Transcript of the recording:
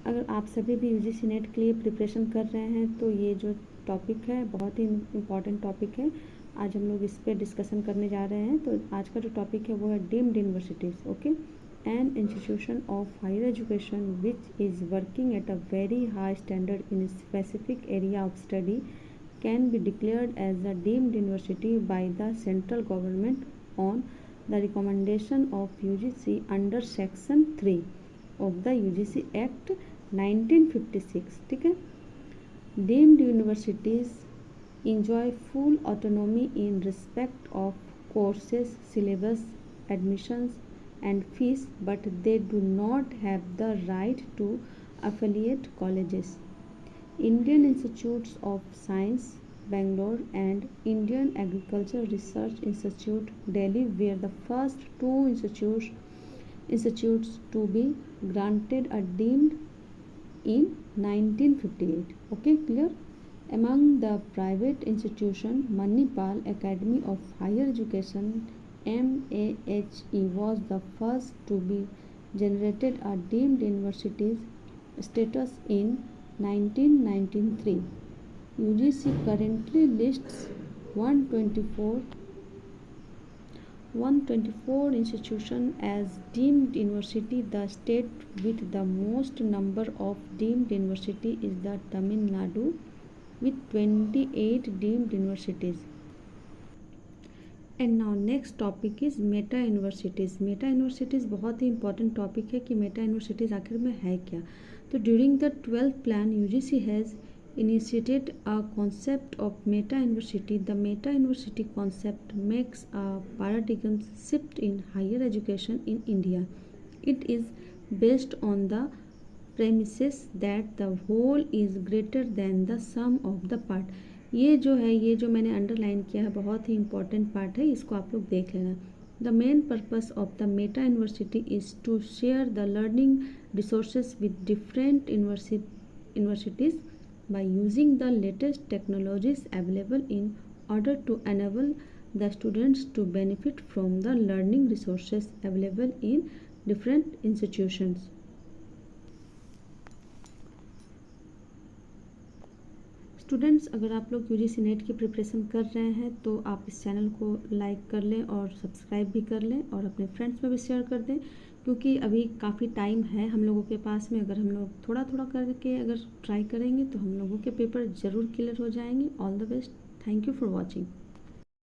अगर आप सभी भी यूजीसी नेट के लिए प्रिपरेशन कर रहे हैं तो ये जो टॉपिक है बहुत ही इम्पॉर्टेंट टॉपिक है। आज हम लोग इस पर डिस्कशन करने जा रहे हैं। तो आज का जो टॉपिक है वो है deemed universities. Okay, an institution of higher education which is working at a very high standard in specific area of study can be declared as a deemed university by the central government on the recommendation of UGC under section 3 of the UGC Act 1956। ठीक है। deemed universities enjoy full autonomy in respect of courses, syllabus, admissions and fees, but they do not have the right to affiliate colleges। Indian Institutes of Science, Bangalore and Indian Agriculture Research Institute, Delhi were the first two institutes to be granted a deemed in 1958. Okay, clear? Among the private institutions, Manipal Academy of Higher Education MAHE was the first to be generated a deemed university status in 1993. UGC currently lists 124 institutions as deemed university. The state with the most number of deemed university is the Tamil Nadu with 28 deemed universities. And now next topic is Meta universities. Meta universities बहुत ही important topic है कि Meta universities आखिर में है क्या। तो during the 12th plan UGC has initiated a concept of meta university. The meta university concept makes a paradigm shift in higher education in India. It is based on the premises that the whole is greater than the sum of the part. ये जो है, ये जो मैंने underline किया है, बहुत ही important part है, इसको आप लोग देख लेना। The main purpose of the meta university is to share the learning resources with different universities by using the latest technologies available in order to enable the students to benefit from the learning resources available in different institutions. Students, अगर आप लोग UGC net की preparation कर रहे हैं तो आप इस चैनल को लाइक कर लें और सब्सक्राइब भी कर लें और अपने फ्रेंड्स में भी शेयर कर दें, क्योंकि अभी काफ़ी टाइम है हम लोगों के पास में। अगर हम लोग थोड़ा थोड़ा करके अगर ट्राई करेंगे तो हम लोगों के पेपर ज़रूर क्लियर हो जाएंगे। All the best. Thank you for watching.